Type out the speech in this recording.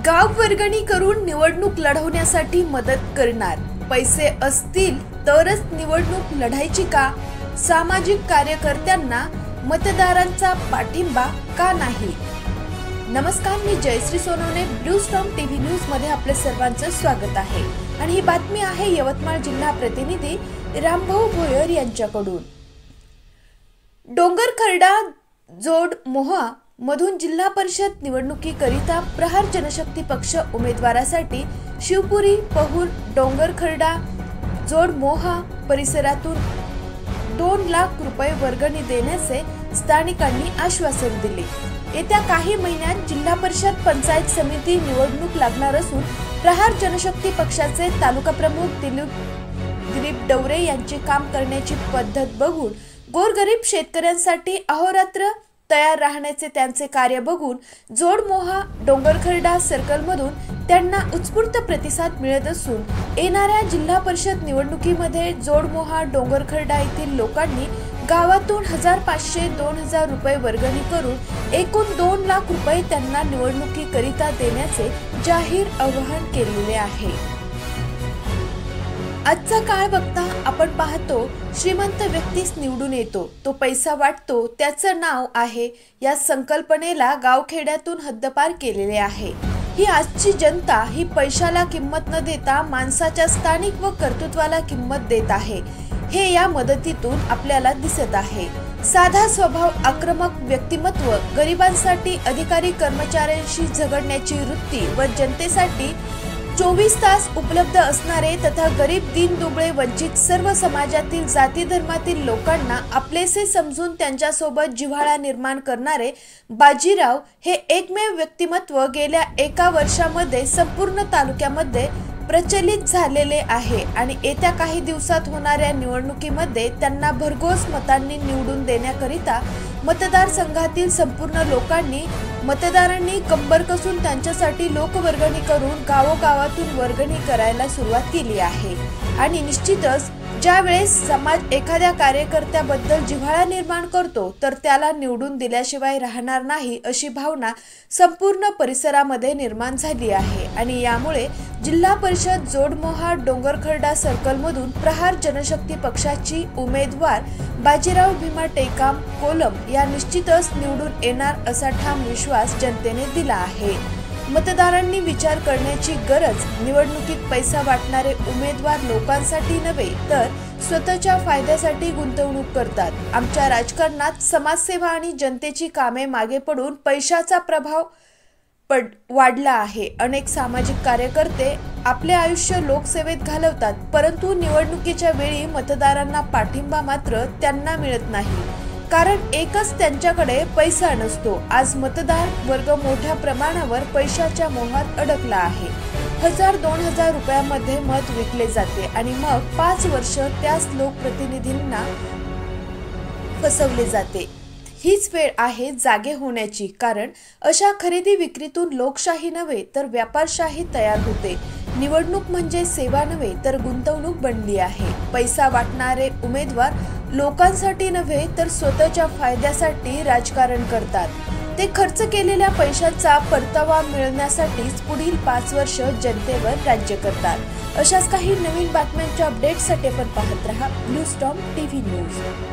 गाव वर्गणी करून निवडणूक लढवण्यासाठी मदत करणार, पैसे असतील तरच निवडणूक लढायची का? सामाजिक कार्यकर्त्यांना मतदारांचा पाठिंबा का नाही? नमस्कार, मी Jayashree Sonawane, blue storm TV news मध्ये आपले सर्वांचे स्वागत आहे आणि ही बातमी आहे यवतमाळ जिल्हा प्रतिनिधी रामभाऊ भोयर यांच्याकडून। डोंगरखर्डा जोड मोहा मधून जिल्हा परिषद निवडणुकीकरिता प्रहार जनशक्ती पक्ष उमेदवारासाठी शिवपुरी, पहूर, डोंगरखर्डा जोड मोहा परिसरातून 2 लाख रुपये वर्गणी देण्याचे स्थानिकांनी आश्वासन दिले। येत्या काही महिन्यात जिल्हा परिषद पंचायत समिती निवडणूक लागणार असून प्रहार जनशक्ती पक्षाचे तालुका प्रमुख दिलीप डवरे यांचे काम करण्याची पद्धत बघून, गोरगरीब शेतकऱ्यांसाठी अहोरात्र तयार राहण्याचे त्यांचे कार्य बघून जोडमोहा डोंगरखर्डा सर्कल मधून त्यांना उत्स्फूर्त प्रतिसाद मिळत असून येणाऱ्या जिल्हा परिषद निवडणुकीमध्ये जोडमोहा डोंगरखर्डा येथील लोकांनी गावातून 1500-2000 रुपये वर्गणी करून एकूण 2 लाख रुपये त्यांना निवडणुकीकरिता देण्याचे जाहीर आवाहन केलेले आहे। आजचा काळ बघता आपण पाहतो, श्रीमंत व्यक्तीच निवडून येतो, तो पैसा वाटतो, त्याचं नाव आहे या संकल्पनेला गावखेड्यातून हद्दपार केलेले आहे। ही आजची जनता ही पैशाला किंमत न देता माणसाच्या स्थानिक व कर्तृत्वाला किंमत देत आहे, हे या मदतीतून आपल्याला दिसत आहे। साधा स्वभाव, आक्रमक व्यक्तिमत्व, गरिबांसाठी अधिकारी कर्मचाऱ्यांशी झगडण्याची वृत्ती व जनतेसाठी 24 तास उपलब्ध असणारे तथा गरीब, दीनदुबळे, वंचित सर्व समाजातील जाती धर्मातील लोकांना आपलेसे समजून त्यांच्यासोबत जिव्हाळा निर्माण करणारे बाजीराव हे एकमेव व्यक्तिमत्व गेल्या 1 वर्षामध्ये संपूर्ण तालुक्यामध्ये प्रचलित झालेले आहे आणि येत्या काही दिवसात होणाऱ्या निवडणुकीमध्ये त्यांना भरघोस मतांनी निवडून देण्याकरिता मतदारसंघातील संपूर्ण मतदारांनी कंबर कसून त्यांच्यासाठी लोकवर्गणी करून गावोगावातून वर्गणी करायला सुरुवात केली आहे। आणि निश्चितच ज्यावेळेस समाज एखाद्या कार्यकर्त्याबद्दल जिव्हाळा निर्माण करतो तर त्याला निवडून दिल्याशिवाय राहणार नाही अशी भावना संपूर्ण परिसरामध्ये निर्माण झाली आहे। आणि यामुळे जिल्हा परिषद जोडमोहा डोंगरखर्डा सर्कल मधून प्रहार जनशक्ती पक्षाची उमेदवार बाजीराव भीमा टेकाम कोलम या निश्चितच निवडून येणार असा ठाम विश्वास जनतेने दिला आहे। मतदारांनी विचार करण्याची गरज, निवडणुकीत पैसा वाटणारे उमेदवार लोकांसाठी नव्हे तर स्वतःच्या फायद्यासाठी गुंतवणूक करतात। आमच्या राजकारणात समाजसेवा आणि जनतेची कामे मागे पडून पैशाचा प्रभाव वाढला आहे। अनेक सामाजिक कार्यकर्ते आपले आयुष्य लोकसेवेत घालवतात, परंतु निवडणुकीच्या वेळी मतदारांना पाठिंबा मात्र त्यांना मिळत नाही, कारण एकच त्यांच्याकडे पैसा नसतो। आज मतदार वर्ग मोठ्या प्रमाणावर पैशाच्या मोहात अडकला आहे। 1000-2000 रुपयामध्ये मत विकले जाते आणि मग 5 वर्ष त्याच लोकप्रतिनिधींना फसवले जाते। हीच वेळ आहे जागे होण्याची, कारण अशा खरेदी विक्रीतून लोकशाही नव्हे तर व्यापारशाही तयार होते। निवडणूक म्हणजे सेवा नव्हे तर गुंतवणूक बनली आहे। पैसा वाटणारे उमेदवार लोकांसाठी नव्हे तर स्वतःच्या फायद्यासाठी राजकारण करतात। ते खर्च केलेल्या पैशाचा परतावा मिळवण्यासाठीच पुढील 5 वर्ष जनतेवर राज्य करतात। अशाच काही नवीन बातम्यांच्या अपडेटसाठी आपण पाहत रहा ब्लू स्टॉर्म टीव्ही न्यूज।